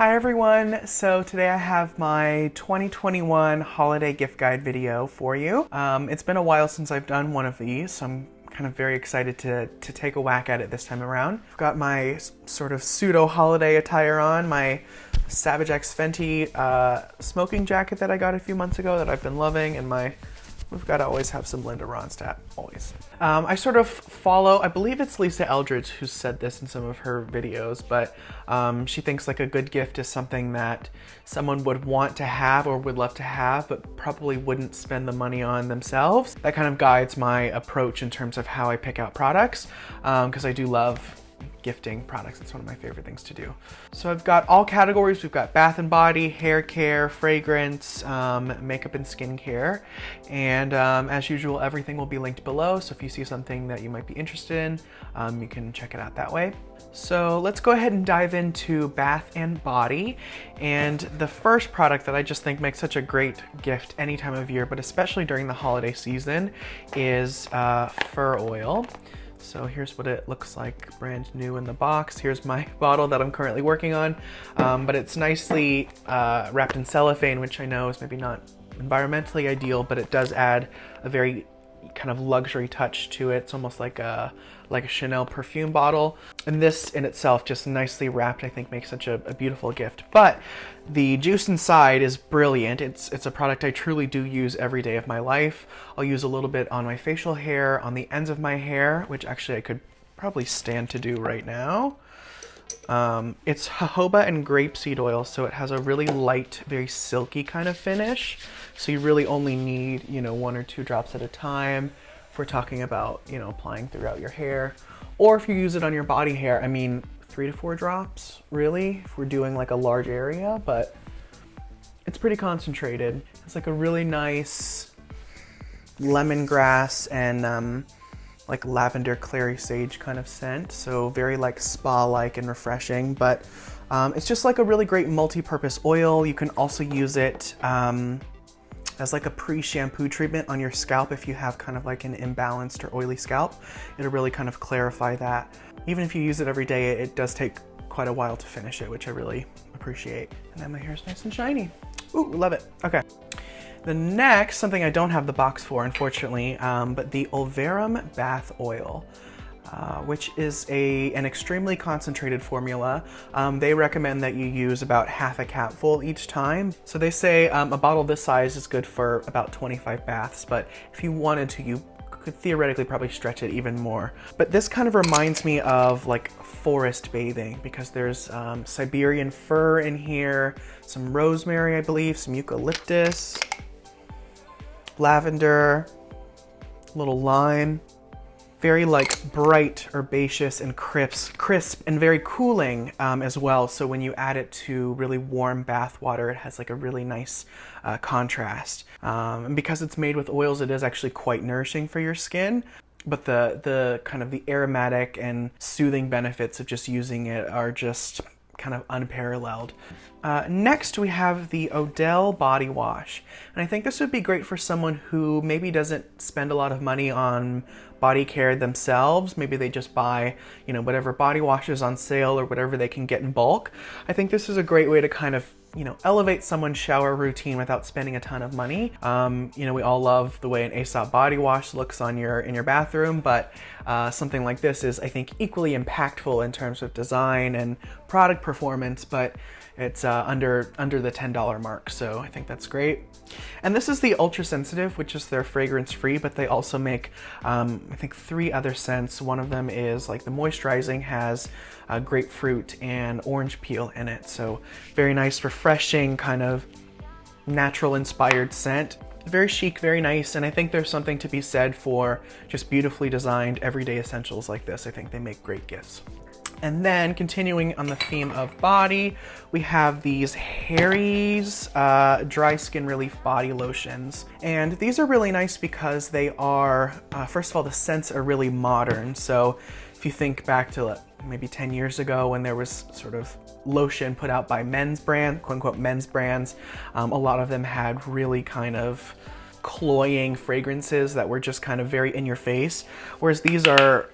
Hi everyone, so today I have my 2021 holiday gift guide video for you. It's been a while since I've done one of these, so I'm kind of very excited to take a whack at it this time around. I've got my sort of pseudo holiday attire on, my Savage X Fenty smoking jacket that I got a few months ago that I've been loving, and we've got to always have some Linda Ronstadt, always. I sort of follow, I believe it's Lisa Eldridge who said this in some of her videos, but she thinks like a good gift is something that someone would want to have or would love to have, but probably wouldn't spend the money on themselves. That kind of guides my approach in terms of how I pick out products, because I do love gifting products. It's one of my favorite things to do. So I've got all categories. We've got bath and body, hair care, fragrance, makeup and skincare. And as usual, everything will be linked below. So if you see something that you might be interested in, you can check it out that way. So let's go ahead and dive into bath and body. And the first product that I just think makes such a great gift any time of year, but especially during the holiday season, is fur oil. So here's what it looks like brand new in the box. Here's my bottle that I'm currently working on, but it's nicely wrapped in cellophane, which I know is maybe not environmentally ideal, but it does add a very kind of luxury touch to it. It's almost like a Chanel perfume bottle. And this in itself, just nicely wrapped, I think makes such a beautiful gift. But the juice inside is brilliant. It's a product I truly do use every day of my life. I'll use a little bit on my facial hair, on the ends of my hair, which actually I could probably stand to do right now. It's jojoba and grapeseed oil, so it has a really light, very silky kind of finish. So you really only need, 1 or 2 drops at a time. If we're talking about, applying throughout your hair, or if you use it on your body hair, I mean, 3 to 4 drops, really, if we're doing like a large area, but it's pretty concentrated. It's like a really nice lemongrass and like lavender clary sage kind of scent. So very like spa-like and refreshing, but it's just like a really great multi-purpose oil. You can also use it as like a pre-shampoo treatment on your scalp if you have kind of like an imbalanced or oily scalp. It'll really kind of clarify that. Even if you use it every day, it does take quite a while to finish it, which I really appreciate. And then my hair's nice and shiny. Ooh, love it. Okay. The next, something I don't have the box for, unfortunately, but the Olverum Bath Oil, which is an extremely concentrated formula. They recommend that you use about half a capful each time. So they say a bottle this size is good for about 25 baths, but if you wanted to, you could theoretically probably stretch it even more. But this kind of reminds me of like forest bathing, because there's Siberian fir in here, some rosemary, I believe, some eucalyptus, lavender, little lime. Very like bright, herbaceous, and crisp, and very cooling as well. So when you add it to really warm bath water, it has like a really nice contrast. And because it's made with oils, it is actually quite nourishing for your skin. But the kind of the aromatic and soothing benefits of just using it are just kind of unparalleled. Next, we have the Odele body wash. And I think this would be great for someone who maybe doesn't spend a lot of money on body care themselves. Maybe they just buy, whatever body wash is on sale or whatever they can get in bulk. I think this is a great way to kind of, elevate someone's shower routine without spending a ton of money. We all love the way an Aesop body wash looks in your bathroom, but something like this is, I think, equally impactful in terms of design and product performance, but it's under the $10 mark, so I think that's great. And this is the Ultra Sensitive, which is their fragrance free, but they also make, I think, 3 other scents. One of them is like the moisturizing, has grapefruit and orange peel in it. So very nice, refreshing, kind of natural inspired scent. Very chic, very nice, and I think there's something to be said for just beautifully designed everyday essentials like this. I think they make great gifts. And then continuing on the theme of body, we have these Harry's Dry Skin Relief Body Lotions. And these are really nice because they are, first of all, the scents are really modern. So if you think back to maybe 10 years ago when there was sort of lotion put out by men's brand, quote unquote men's brands, a lot of them had really kind of cloying fragrances that were just kind of very in your face. Whereas these are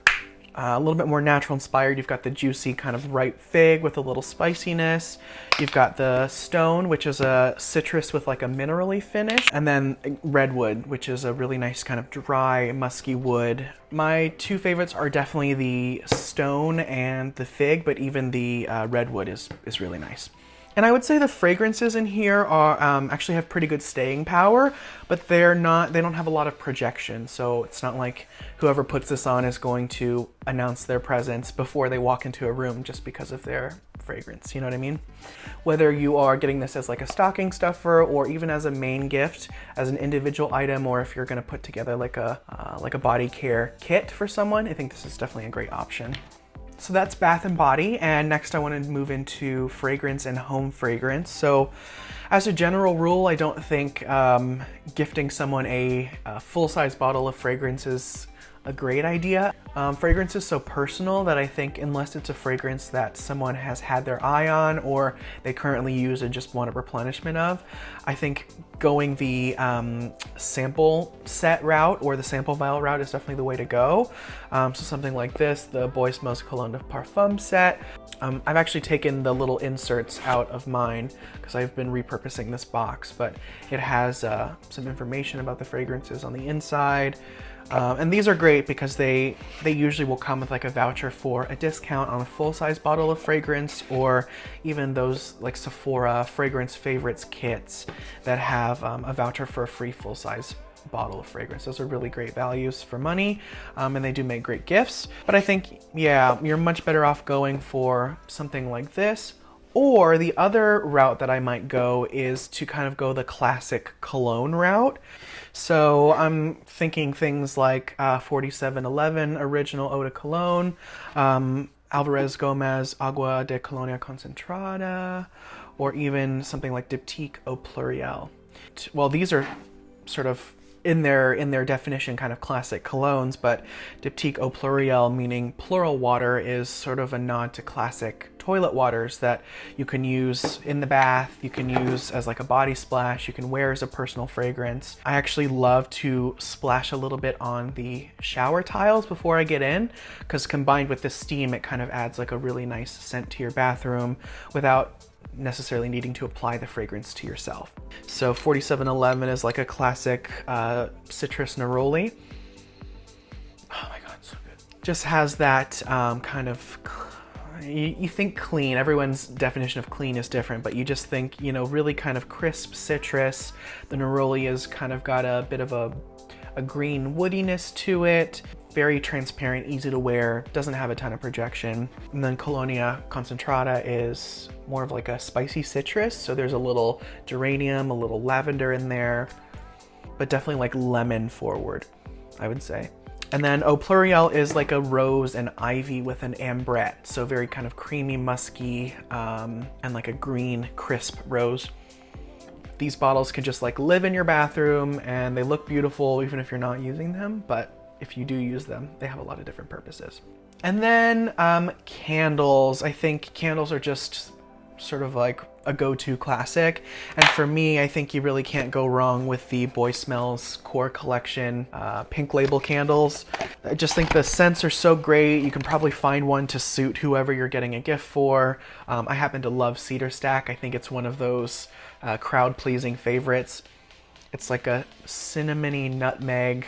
a little bit more natural inspired. You've got the juicy kind of ripe fig with a little spiciness. You've got the stone, which is a citrus with like a minerally finish. And then redwood, which is a really nice kind of dry, musky wood. My two favorites are definitely the stone and the fig, but even the redwood is really nice. And I would say the fragrances in here are actually have pretty good staying power, but they don't have a lot of projection. So it's not like whoever puts this on is going to announce their presence before they walk into a room just because of their fragrance. You know what I mean? Whether you are getting this as like a stocking stuffer or even as a main gift, as an individual item, or if you're gonna put together like a body care kit for someone, I think this is definitely a great option. So that's Bath and Body, and next I want to move into fragrance and home fragrance. So as a general rule, I don't think gifting someone a full-size bottle of fragrance is a great idea. Fragrance is so personal that I think unless it's a fragrance that someone has had their eye on or they currently use and just want a replenishment of, I think going the sample set route or the sample vial route is definitely the way to go. So something like this, the Boy Smells Cologne de Parfum set. I've actually taken the little inserts out of mine because I've been repurposing this box, but it has some information about the fragrances on the inside. And these are great because they usually will come with like a voucher for a discount on a full-size bottle of fragrance, or even those like Sephora fragrance favorites kits that have a voucher for a free full-size bottle of fragrance. Those are really great values for money, and they do make great gifts. But I think, yeah, you're much better off going for something like this. Or the other route that I might go is to kind of go the classic cologne route. So I'm thinking things like 4711 Original Eau de Cologne, Alvarez Gomez Agua de Colonia Concentrada, or even something like Diptyque Eau Pluriel. Well, these are sort of in their definition kind of classic colognes, but Diptyque Eau Pluriel, meaning plural water, is sort of a nod to classic toilet waters that you can use in the bath, you can use as like a body splash, you can wear as a personal fragrance. I actually love to splash a little bit on the shower tiles before I get in, because combined with the steam, it kind of adds like a really nice scent to your bathroom without necessarily needing to apply the fragrance to yourself. So 4711 is like a classic citrus neroli. Oh my god, so good. Just has that kind of, you think clean, everyone's definition of clean is different, but you just think, you know, really kind of crisp citrus. The neroli has kind of got a bit of a green woodiness to it. Very transparent, easy to wear, doesn't have a ton of projection. And then Colonia Concentrada is more of like a spicy citrus, so there's a little geranium, a little lavender in there, but definitely like lemon forward, I would say. And then Eau Pluriel is like a rose and ivy with an ambrette, so very kind of creamy, musky, and like a green, crisp rose. These bottles can just like live in your bathroom and they look beautiful even if you're not using them, but if you do use them, they have a lot of different purposes. And then candles. I think candles are just sort of like a go-to classic. And for me, I think you really can't go wrong with the Boy Smells Core Collection pink label candles. I just think the scents are so great. You can probably find one to suit whoever you're getting a gift for. I happen to love Cedar Stack. I think it's one of those crowd-pleasing favorites. It's like a cinnamony nutmeg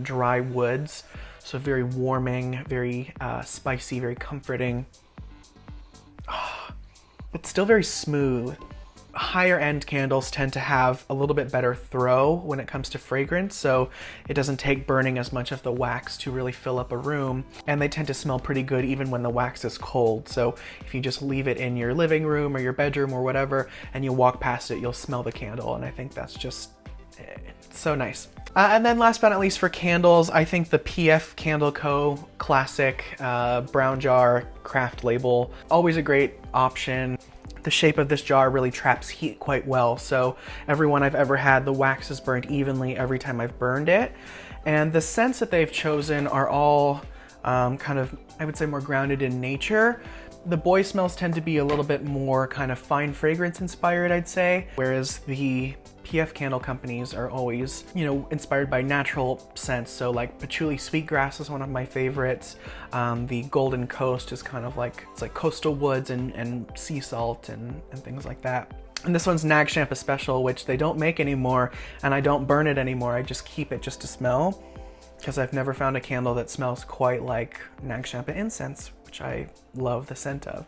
dry woods, so very warming, very spicy, very comforting, but still very smooth. Higher end candles tend to have a little bit better throw when it comes to fragrance, so it doesn't take burning as much of the wax to really fill up a room, and they tend to smell pretty good even when the wax is cold. So if you just leave it in your living room or your bedroom or whatever and you walk past it, you'll smell the candle, and I think that's just so nice. And then last but not least for candles, I think the PF Candle Co. Classic brown jar craft label, always a great option. The shape of this jar really traps heat quite well, so every one I've ever had, the wax is burnt evenly every time I've burned it. And the scents that they've chosen are all kind of, I would say, more grounded in nature, The boy smells tend to be a little bit more kind of fine fragrance inspired, I'd say, whereas the PF candle companies are always, you know, inspired by natural scents. So like patchouli sweetgrass is one of my favorites. The Golden Coast is kind of like, it's like coastal woods and sea salt and things like that. And this one's Nag Champa Special, which they don't make anymore, and I don't burn it anymore. I just keep it just to smell, because I've never found a candle that smells quite like Nag Champa incense, which I love the scent of.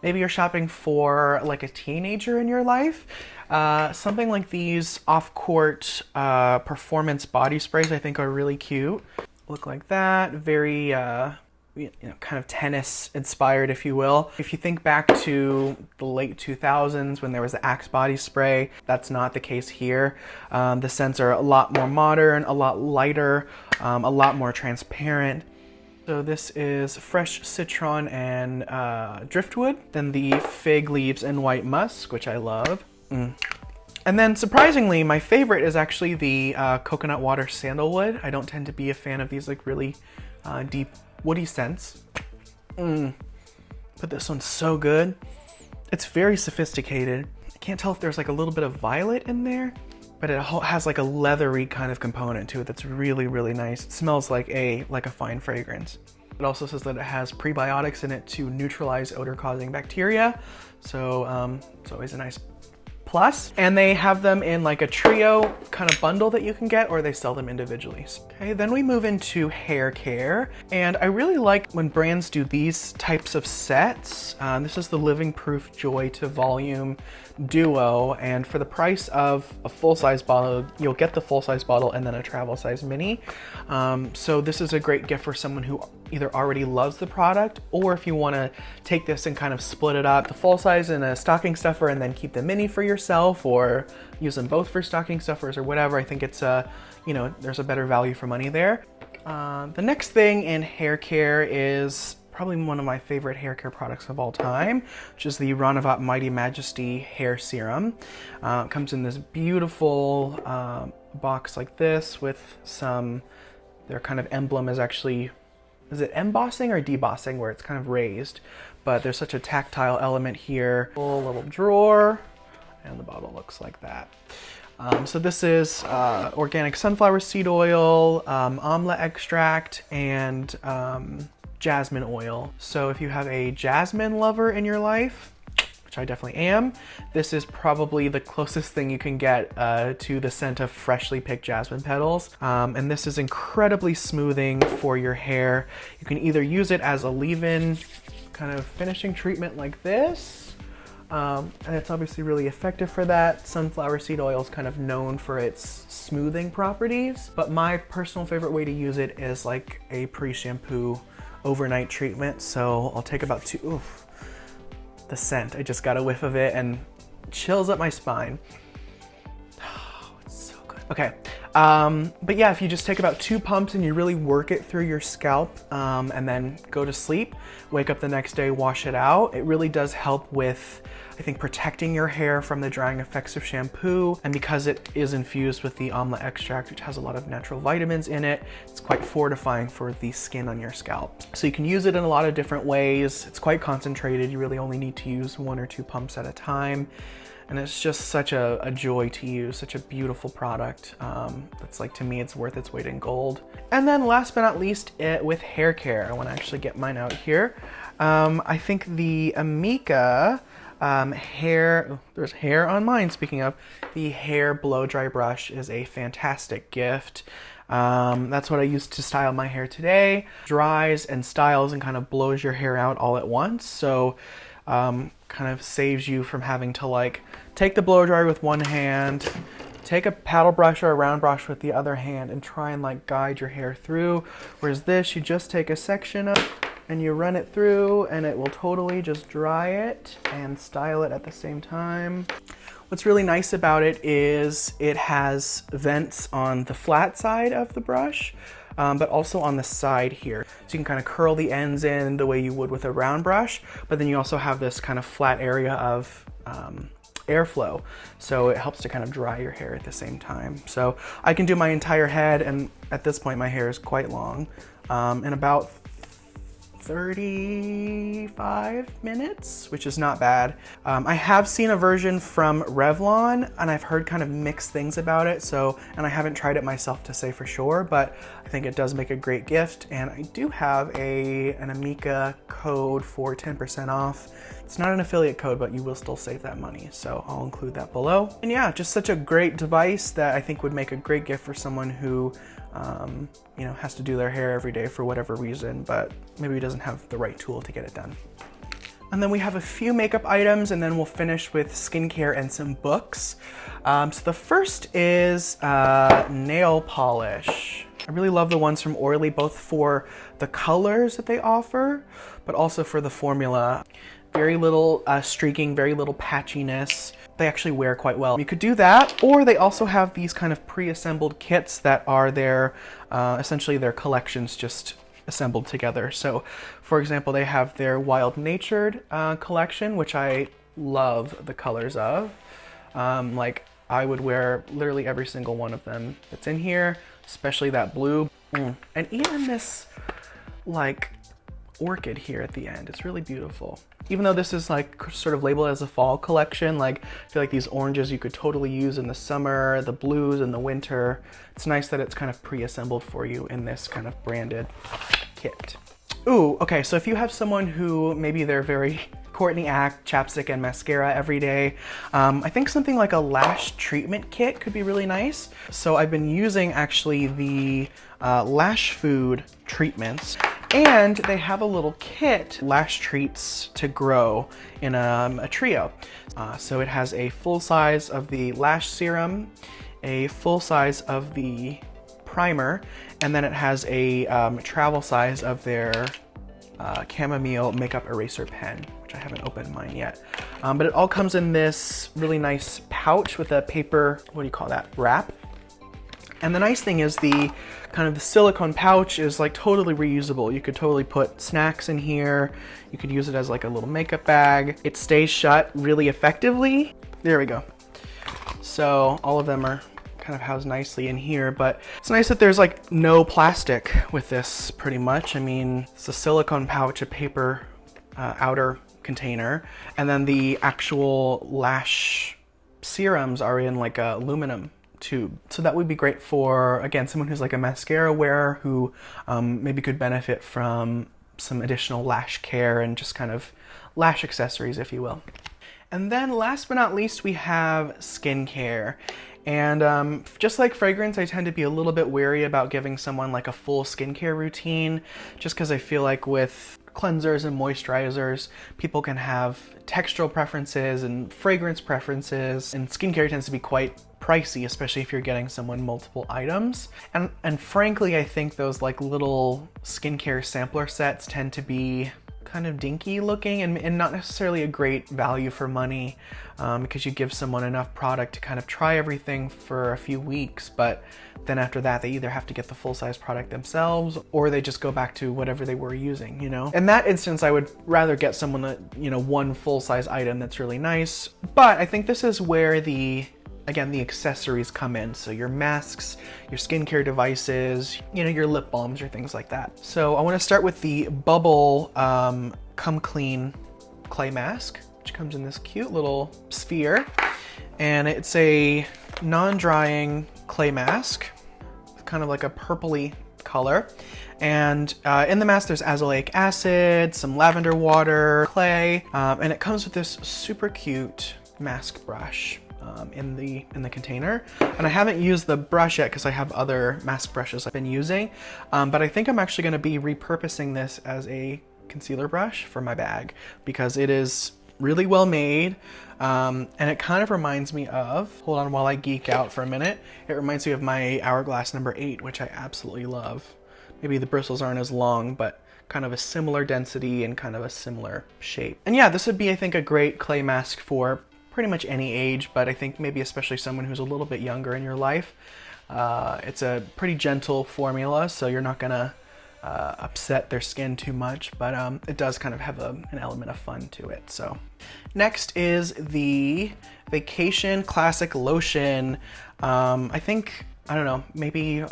Maybe you're shopping for like a teenager in your life. Something like these off-court performance body sprays I think are really cute. Look like that, very you know, kind of tennis inspired, if you will. If you think back to the late 2000s when there was the Axe body spray, that's not the case here. The scents are a lot more modern, a lot lighter, a lot more transparent. So this is fresh citron and driftwood, then the fig leaves and white musk, which I love. And then surprisingly, my favorite is actually the coconut water sandalwood. I don't tend to be a fan of these like really deep woody scents. But this one's so good. It's very sophisticated. I can't tell if there's like a little bit of violet in there, but it has like a leathery kind of component to it that's really, really nice. It smells like a fine fragrance. It also says that it has prebiotics in it to neutralize odor-causing bacteria. So it's always a nice plus. And they have them in like a trio kind of bundle that you can get, or they sell them individually. Okay, then we move into hair care. And I really like when brands do these types of sets. This is the Living Proof Joy to Volume Duo, and for the price of a full-size bottle, you'll get the full-size bottle and then a travel-size mini. So this is a great gift for someone who either already loves the product, or if you want to take this and kind of split it up, the full-size in a stocking stuffer and then keep the mini for yourself, or use them both for stocking stuffers or whatever. I think it's you know, there's a better value for money there. The next thing in hair care is probably one of my favorite hair care products of all time, which is the Ranavat Mighty Majesty Hair Serum. It comes in this beautiful box like this with some, their kind of emblem is actually, is it embossing or debossing, where it's kind of raised, but there's such a tactile element here. Full little drawer, and the bottle looks like that. So this is organic sunflower seed oil, amla extract, and jasmine oil. So if you have a jasmine lover in your life, which I definitely am, this is probably the closest thing you can get to the scent of freshly picked jasmine petals. And this is incredibly smoothing for your hair. You can either use it as a leave-in kind of finishing treatment like this, and it's obviously really effective for that. Sunflower seed oil is kind of known for its smoothing properties, but my personal favorite way to use it is like a pre-shampoo overnight treatment. So I'll take about two, the scent, I just got a whiff of it and chills up my spine. Oh, it's so good. Okay, but yeah, if you just take about 2 pumps and you really work it through your scalp, and then go to sleep, wake up the next day, wash it out, it really does help with, I think, protecting your hair from the drying effects of shampoo. And because it is infused with the amla extract, which has a lot of natural vitamins in it, it's quite fortifying for the skin on your scalp. So you can use it in a lot of different ways. It's quite concentrated. You really only need to use 1 or 2 pumps at a time. And it's just such a joy to use, such a beautiful product. That's like, to me, it's worth its weight in gold. And then last but not least, with hair care, I want to actually get mine out here. I think the Amika hair, there's hair on mine, speaking of, the hair blow dry brush is a fantastic gift. That's what I use to style my hair today. Dries and styles and kind of blows your hair out all at once. So kind of saves you from having to like take the blow dryer with one hand, take a paddle brush or a round brush with the other hand, and try and like guide your hair through. Whereas this, you just take a section of and you run it through and it will totally just dry it and style it at the same time. What's really nice about it is it has vents on the flat side of the brush, but also on the side here. So you can kind of curl the ends in the way you would with a round brush, but then you also have this kind of flat area of airflow. So it helps to kind of dry your hair at the same time. So I can do my entire head, and at this point my hair is quite long, in about 35 minutes, which is not bad. I have seen a version from Revlon and I've heard kind of mixed things about it, and I haven't tried it myself to say for sure, but I think it does make a great gift, and I do have an Amika code for 10% off. It's not an affiliate code, but you will still save that money, so I'll include that below. And yeah, just such a great device that I think would make a great gift for someone who you know, has to do their hair every day for whatever reason, but maybe doesn't have the right tool to get it done. And then we have a few makeup items, and then we'll finish with skincare and some books. So the first is nail polish. I really love the ones from ORLY, both for the colors that they offer, but also for the formula. Very little streaking, very little patchiness. They actually wear quite well. You could do that, or they also have these kind of pre-assembled kits that are their, essentially their collections just assembled together. So for example, they have their Wild Natured collection, which I love the colors of. Like I would wear literally every single one of them that's in here, especially that blue. And even this like orchid here at the end, it's really beautiful. Even though this is like sort of labeled as a fall collection, like I feel like these oranges you could totally use in the summer, the blues in the winter. It's nice that it's kind of pre-assembled for you in this kind of branded kit. Ooh, okay, so if you have someone who maybe they're very Courtney Act, chapstick and mascara every day, I think something like a lash treatment kit could be really nice. So I've been using actually the Lash Food treatments, and they have a little kit, lash treats to grow, in a trio. So it has a full size of the lash serum, a full size of the primer, and then it has a travel size of their chamomile makeup eraser pen, which I haven't opened mine yet. But it all comes in this really nice pouch with a paper, what do you call that, wrap? And the nice thing is the kind of the silicone pouch is like totally reusable. You could totally put snacks in here. You could use it as like a little makeup bag. It stays shut really effectively. There we go. So all of them are kind of housed nicely in here, but it's nice that there's like no plastic with this pretty much. I mean, it's a silicone pouch, a paper outer container, and then the actual lash serums are in like a aluminum tube. So that would be great for, again, someone who's like a mascara wearer who maybe could benefit from some additional lash care and just kind of lash accessories, if you will. And then last but not least, we have skincare. And just like fragrance, I tend to be a little bit wary about giving someone like a full skincare routine, just because I feel like with cleansers and moisturizers, people can have textural preferences and fragrance preferences, and skincare tends to be quite pricey, especially if you're getting someone multiple items. And frankly, I think those like little skincare sampler sets tend to be kind of dinky looking and not necessarily a great value for money, because you give someone enough product to kind of try everything for a few weeks, but then after that they either have to get the full-size product themselves or they just go back to whatever they were using, you know? In that instance, I would rather get someone that, you know, one full-size item that's really nice. But I think this is where again, the accessories come in. So your masks, your skincare devices, you know, your lip balms or things like that. So I want to start with the Bubble Come Clean clay mask, which comes in this cute little sphere. And it's a non-drying clay mask with kind of like a purpley color. And in the mask, there's azelaic acid, some lavender water, clay, and it comes with this super cute mask brush in the container. And I haven't used the brush yet because I have other mask brushes I've been using, but I think I'm actually going to be repurposing this as a concealer brush for my bag because it is really well made, and it kind of reminds me of, hold on while I geek out for a minute, it reminds me of my Hourglass number 8, which I absolutely love. Maybe the bristles aren't as long, but kind of a similar density and kind of a similar shape. And yeah, this would be, I think, a great clay mask for pretty much any age, but I think maybe especially someone who's a little bit younger in your life. It's a pretty gentle formula, so you're not gonna upset their skin too much, but it does kind of have an element of fun to it. So next is the Vacation Classic Lotion. I think I don't know, maybe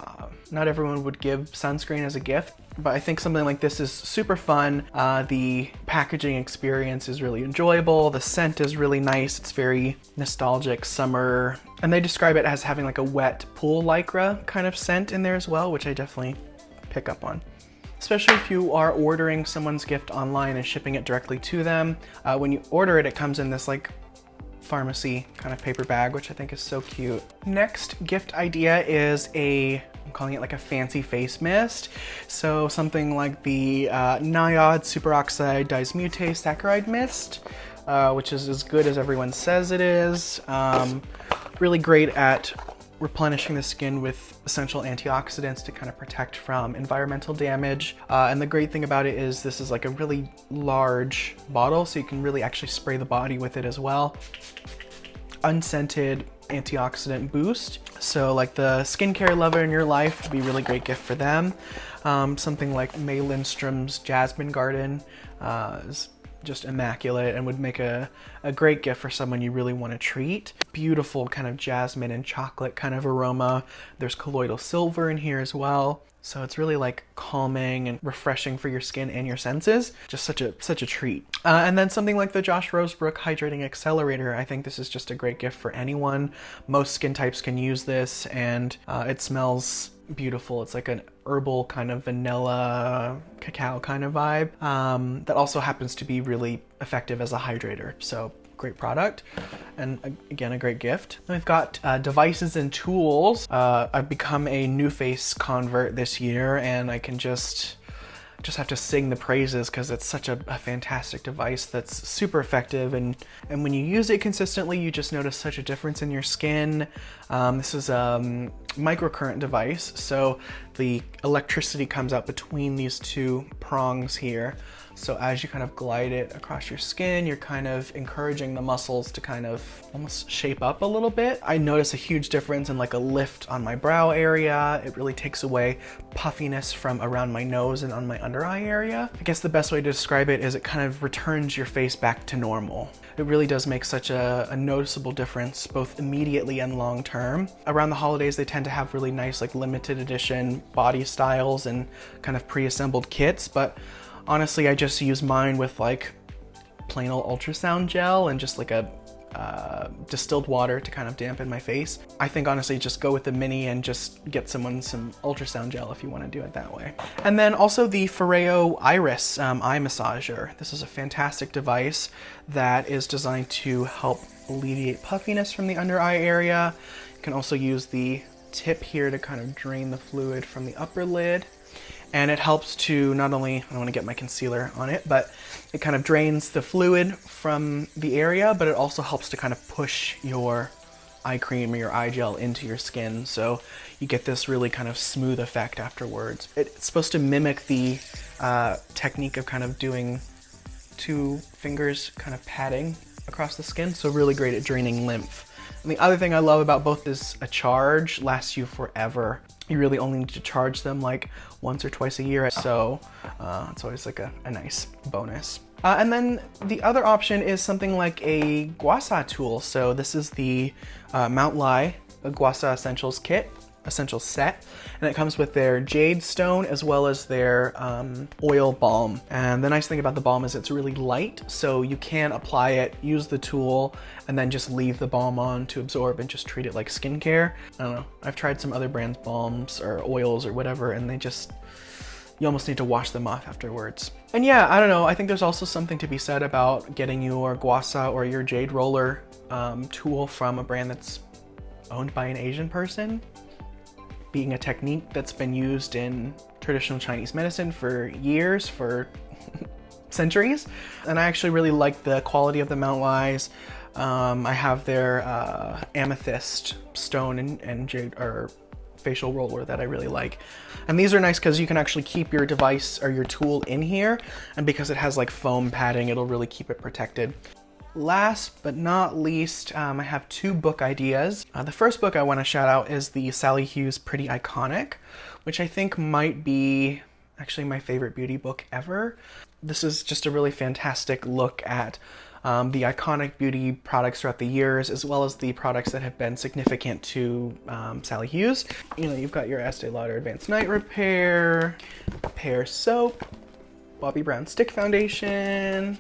not everyone would give sunscreen as a gift, but I think something like this is super fun. The packaging experience is really enjoyable. The scent is really nice. It's very nostalgic summer. And they describe it as having like a wet pool lycra kind of scent in there as well, which I definitely pick up on. Especially if you are ordering someone's gift online and shipping it directly to them. When you order it, it comes in this like pharmacy kind of paper bag, which I think is so cute. Next gift idea is I'm calling it like a fancy face mist. So something like the NIOD superoxide dismutase saccharide mist, which is as good as everyone says it is. Really great at replenishing the skin with essential antioxidants to kind of protect from environmental damage. And the great thing about it is this is like a really large bottle, so you can really actually spray the body with it as well. Unscented antioxidant boost. So like the skincare lover in your life would be a really great gift for them. Something like May Lindstrom's Jasmine Garden is just immaculate and would make a great gift for someone you really want to treat. Beautiful kind of jasmine and chocolate kind of aroma. There's colloidal silver in here as well. So it's really like calming and refreshing for your skin and your senses. Just such a treat. And then something like the Josh Rosebrook Hydrating Accelerator. I think this is just a great gift for anyone. Most skin types can use this, and it smells beautiful. It's like an herbal kind of vanilla cacao kind of vibe that also happens to be really effective as a hydrator. So great product, and again, a great gift. Then we've got devices and tools. I've become a NuFace convert this year, and I can just have to sing the praises because it's such a fantastic device that's super effective, and when you use it consistently, you just notice such a difference in your skin. This is a microcurrent device, so the electricity comes out between these two prongs here. So as you kind of glide it across your skin, you're kind of encouraging the muscles to kind of almost shape up a little bit. I notice a huge difference in like a lift on my brow area. It really takes away puffiness from around my nose and on my under eye area. I guess the best way to describe it is it kind of returns your face back to normal. It really does make such a noticeable difference, both immediately and long term. Around the holidays, they tend to have really nice like limited edition body styles and kind of pre-assembled kits, but honestly, I just use mine with like plain old ultrasound gel and just like a distilled water to kind of dampen my face. I think honestly, just go with the mini and just get someone some ultrasound gel if you want to do it that way. And then also the Foreo Iris eye massager. This is a fantastic device that is designed to help alleviate puffiness from the under eye area. You can also use the tip here to kind of drain the fluid from the upper lid. And it helps to not only, I don't want to get my concealer on it, but it kind of drains the fluid from the area, but it also helps to kind of push your eye cream or your eye gel into your skin. So you get this really kind of smooth effect afterwards. It's supposed to mimic the technique of kind of doing two fingers kind of patting across the skin. So really great at draining lymph. And the other thing I love about both is a charge lasts you forever. You really only need to charge them like once or twice a year, so it's always like a nice bonus. And then the other option is something like a gua sha tool. So this is the Mount Lai Gua Sha Essentials set, and it comes with their jade stone as well as their oil balm. And the nice thing about the balm is it's really light, so you can apply it, use the tool, and then just leave the balm on to absorb and just treat it like skincare. I don't know, I've tried some other brands' balms or oils or whatever, and you almost need to wash them off afterwards. And yeah, I don't know, I think there's also something to be said about getting your gua sha or your jade roller tool from a brand that's owned by an Asian person, being a technique that's been used in traditional Chinese medicine for years, for centuries. And I actually really like the quality of the Mount Lai's. I have their amethyst stone and jade or facial roller that I really like. And these are nice because you can actually keep your device or your tool in here, and because it has like foam padding, it'll really keep it protected. Last but not least, I have two book ideas. The first book I want to shout out is the Sally Hughes Pretty Iconic, which I think might be actually my favorite beauty book ever. This is just a really fantastic look at the iconic beauty products throughout the years, as well as the products that have been significant to Sally Hughes. You know, you've got your Estee Lauder Advanced Night Repair, Pear Soap, Bobbi Brown Stick Foundation,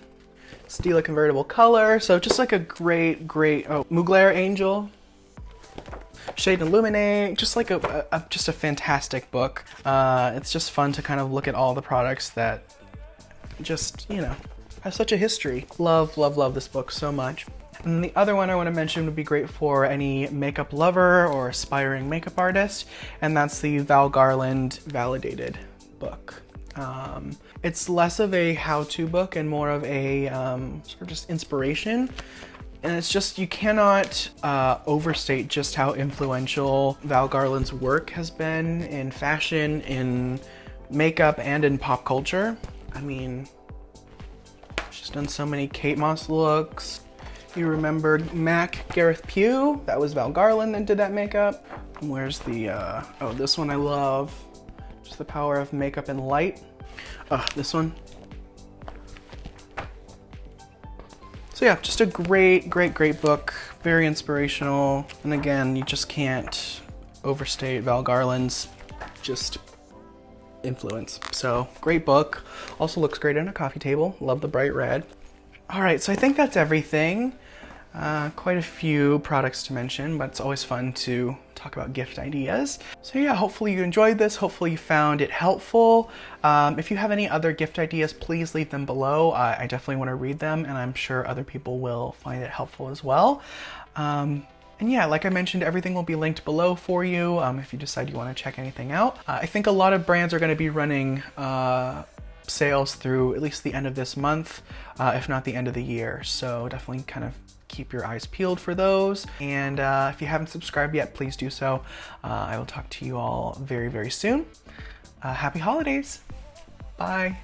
Stila Convertible Color. So just like a great, oh, Mugler Angel, Shade and Illuminate, just like just a fantastic book. It's just fun to kind of look at all the products that just, you know, have such a history. Love, love, love this book so much. And the other one I want to mention would be great for any makeup lover or aspiring makeup artist, and that's the Val Garland Validated book. It's less of a how-to book and more of a sort of just inspiration. And it's just, you cannot overstate just how influential Val Garland's work has been in fashion, in makeup, and in pop culture. I mean, she's done so many Kate Moss looks. You remember MAC Gareth Pugh? That was Val Garland that did that makeup. Where's the, oh, this one I love. Just the power of makeup and light. This one. So yeah, just a great, great, great book. Very inspirational. And again, you just can't overstate Val Garland's just influence. So great book. Also looks great on a coffee table. Love the bright red. All right, so I think that's everything. Quite a few products to mention, but it's always fun to talk about gift ideas. So yeah, hopefully you enjoyed this. Hopefully you found it helpful. If you have any other gift ideas, please leave them below. I definitely want to read them, and I'm sure other people will find it helpful as well. And yeah, like I mentioned, everything will be linked below for you if you decide you want to check anything out. I think a lot of brands are going to be running sales through at least the end of this month, if not the end of the year. So definitely kind of keep your eyes peeled for those. And if you haven't subscribed yet, please do so. I will talk to you all very, very soon. Happy holidays. Bye.